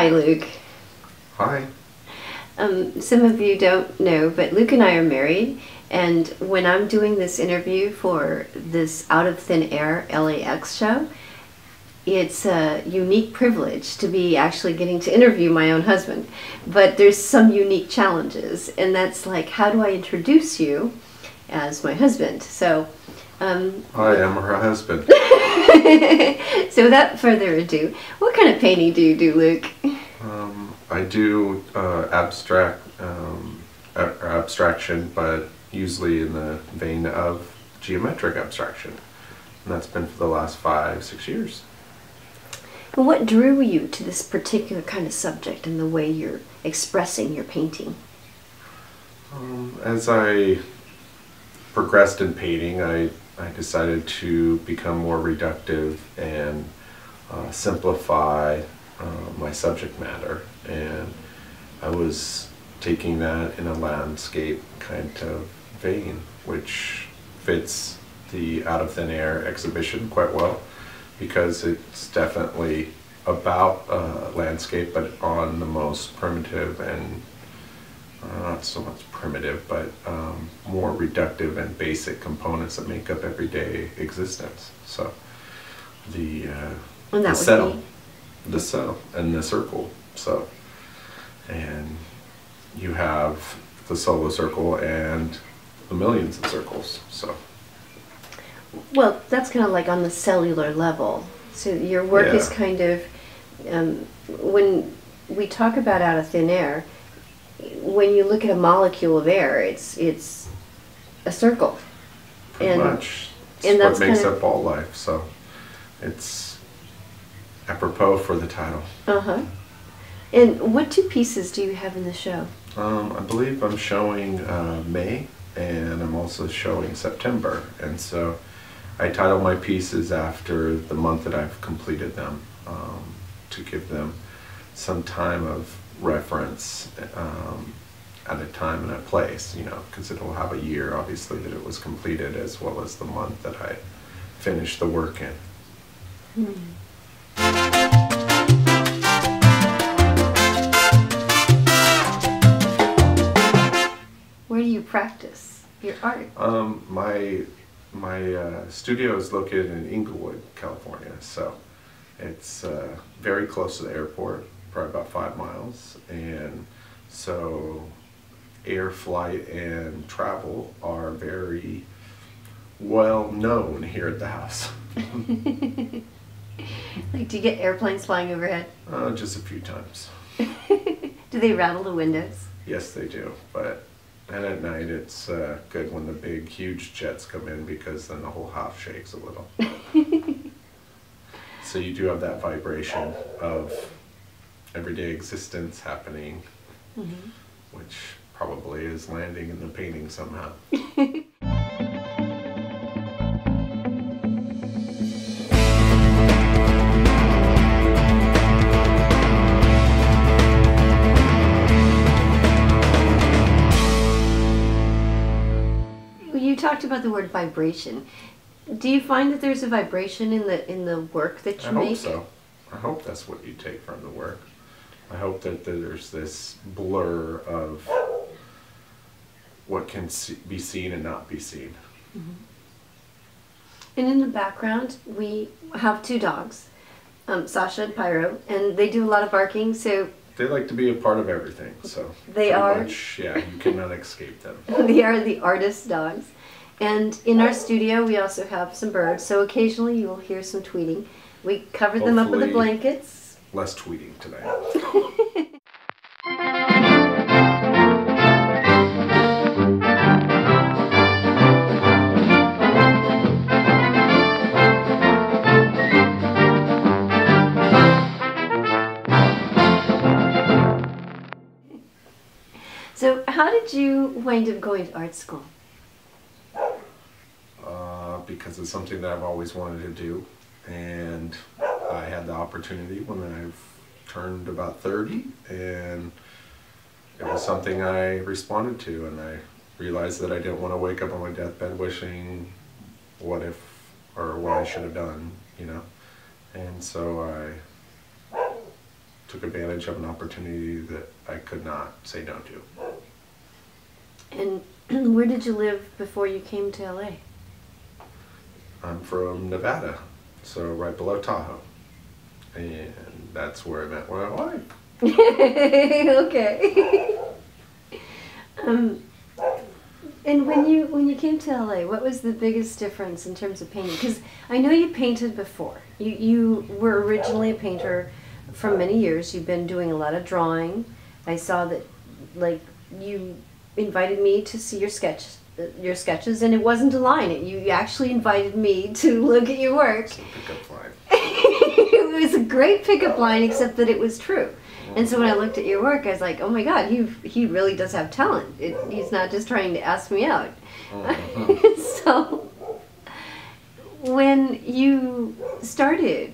Hi, Luke. Hi. Some of you don't know, but Luke and I are married, and when I'm doing this interview for this Out of Thin Air LAX show, it's a unique privilege to be actually getting to interview my own husband. But there's some unique challenges, and that's like, how do I introduce you as my husband? So, I am her husband. so without further ado, what kind of painting do you do, Luke? I do abstraction, but usually in the vein of geometric abstraction. And that's been for the last 5-6 years. And what drew you to this particular kind of subject and the way you're expressing your painting? As I progressed in painting, I decided to become more reductive and simplify my subject matter, and I was taking that in a landscape kind of vein, which fits the Out of Thin Air exhibition quite well, because it's definitely about landscape, but on the most primitive and not so much primitive, but more reductive and basic components that make up everyday existence. So the cell and the circle. So, and you have the solo circle and the millions of circles. So, well, that's kind of like on the cellular level. So your work is kind of, when we talk about Out of Thin Air, when you look at a molecule of air, it's a circle. Pretty much. It's what makes up all life. So it's apropos for the title. Uh-huh. And what two pieces do you have in the show? I believe I'm showing May, and I'm also showing September. And so I title my pieces after the month that I've completed them, to give them some time of reference at a time and a place, you know, because it'll have a year, obviously, that it was completed, as well as the month that I finished the work in. Where do you practice your art? My studio is located in Inglewood, California, so it's very close to the airport, probably about 5 miles, and so air flight and travel are very well known here at the house. Like, do you get airplanes flying overhead? Just a few times. Do they rattle the windows? Yes, they do, and at night it's good when the big, huge jets come in, because then the whole house shakes a little. So you do have that vibration of everyday existence happening, which probably is landing in the painting somehow. You talked about the word vibration. Do you find that there's a vibration in the work that you make? I hope so. I hope that's what you take from the work. I hope that there's this blur of what can be seen and not be seen. And in the background, we have 2 dogs, Sasha and Pyro, and they do a lot of barking, so... They like to be a part of everything, so... They are... much, yeah, you cannot escape them. They are the artist dogs. And in our studio, we also have some birds, so occasionally you will hear some tweeting. We covered them up with the blankets. Less tweeting tonight. So how did you wind up going to art school? Because it's something that I've always wanted to do, and I had the opportunity when I've turned about 30, and it was something I responded to, and I realized that I didn't want to wake up on my deathbed wishing what if or what I should have done, you know. And so I took advantage of an opportunity that I could not say no to. And where did you live before you came to LA? I'm from Nevada, so right below Tahoe. And that's where I met my wife. Okay. And when you came to LA, what was the biggest difference in terms of painting? Because I know you painted before. You were originally a painter for many years. You've been doing a lot of drawing. I saw that, like, you invited me to see your sketches, and it wasn't a line. You actually invited me to look at your work. It's a pickup line. It was a great pickup line, except that it was true. And so when I looked at your work, I was like, oh my God, he really does have talent. He's not just trying to ask me out. So when you started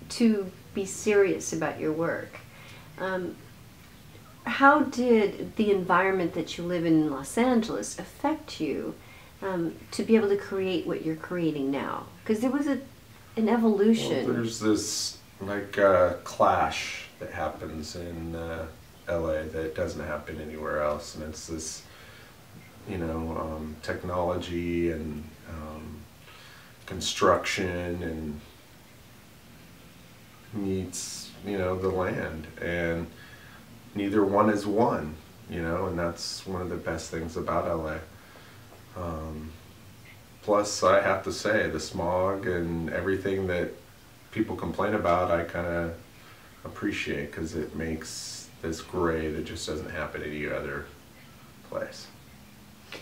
to be serious about your work, how did the environment that you live in Los Angeles affect you to be able to create what you're creating now? Because there was an evolution. Well, there's this clash that happens in LA that doesn't happen anywhere else, and it's this, technology and construction and meets, the land, and neither one is one, and that's one of the best things about LA. Plus, I have to say, the smog and everything that people complain about, I kind of appreciate, because it makes this gray that just doesn't happen any other place.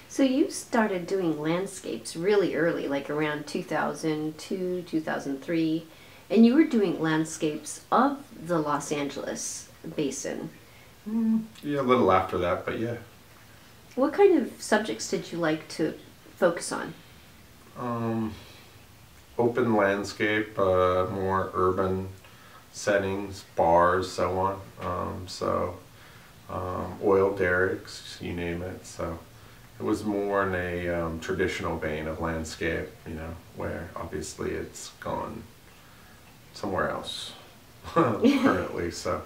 So you started doing landscapes really early, like around 2002, 2003, and you were doing landscapes of the Los Angeles basin. Yeah, a little after that, but yeah. What kind of subjects did you like to focus on? Open landscape, more urban settings, bars, so on. Oil derricks, you name it. So it was more in a traditional vein of landscape, where obviously it's gone somewhere else currently. So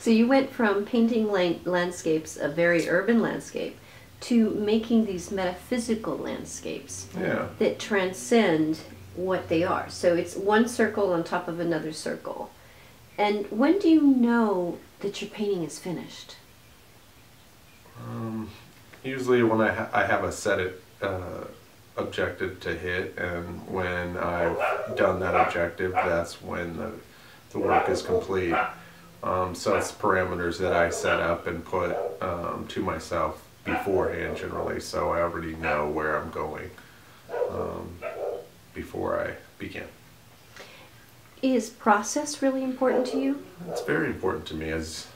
you went from painting landscapes, a very urban landscape, to making these metaphysical landscapes that transcend what they are. So it's one circle on top of another circle. And when do you know that your painting is finished? Usually when I have a set objective to hit, and when I've done that objective, that's when the work is complete. So it's parameters that I set up and put to myself beforehand generally, so I already know where I'm going before I begin. Is process really important to you? It's very important to me, as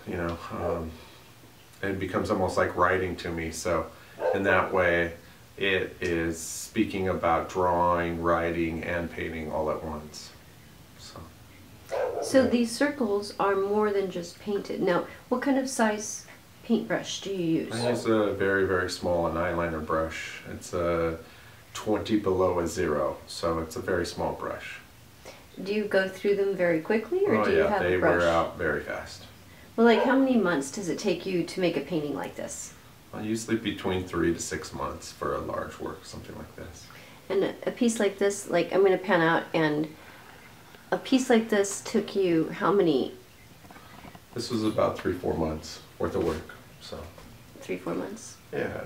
it becomes almost like writing to me. So in that way, it is speaking about drawing, writing, and painting all at once. So these circles are more than just painted. Now, what kind of size paintbrush do you use? I use a very, very small, an eyeliner brush. It's a 20 below a 0, so it's a very small brush. Do you go through them very quickly, or do you have they a brush? wear out very fast. Well, like how many months does it take you to make a painting like this? Usually between 3 to 6 months for a large work, something like this. And a piece like this, like I'm going to pan out, and a piece like this took you how many? This was about 3-4 months worth of work. So 3-4 months. Yeah.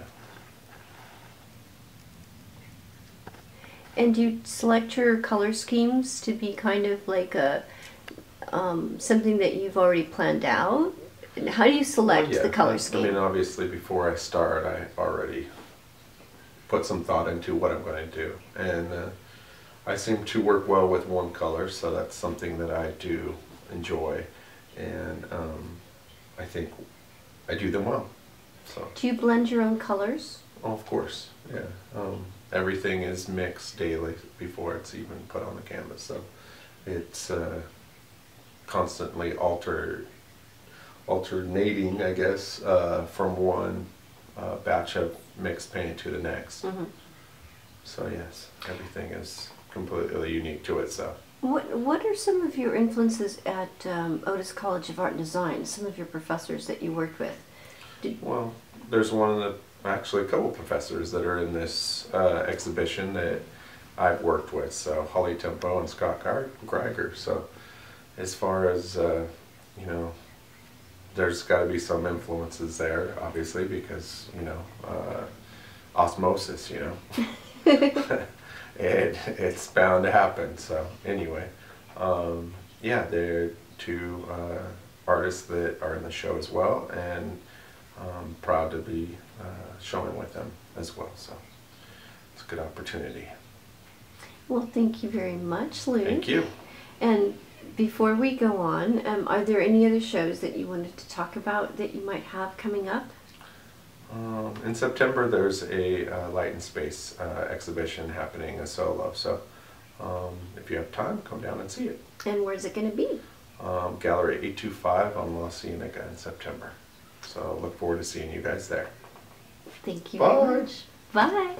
And do you select your color schemes to be kind of like a something that you've already planned out? And how do you select the color scheme? I mean, obviously, before I start, I already put some thought into what I'm going to do, and I seem to work well with one color, so that's something that I do enjoy, and I think I do them well. So. Do you blend your own colors? Oh, of course, yeah. Everything is mixed daily before it's even put on the canvas, so it's constantly alternating, I guess, from one batch of mixed paint to the next. Mm-hmm. So yes, everything is completely unique to it. So. What are some of your influences at Otis College of Art and Design? Some of your professors that you worked with? Well, there's actually a couple professors that are in this exhibition that I've worked with. So Holly Tempo and Scott Greiger. So as far as there's got to be some influences there, obviously, because osmosis. It's bound to happen. So anyway, yeah, they're two artists that are in the show as well, and I'm proud to be showing with them as well. So it's a good opportunity. Well, thank you very much, Luke. Thank you. And before we go on, are there any other shows that you wanted to talk about that you might have coming up? In September, there's a Light and Space exhibition happening, a solo. So if you have time, come down and see it. And where's it going to be? Gallery 825 on La Cienega in September. So look forward to seeing you guys there. Thank you very much. Bye.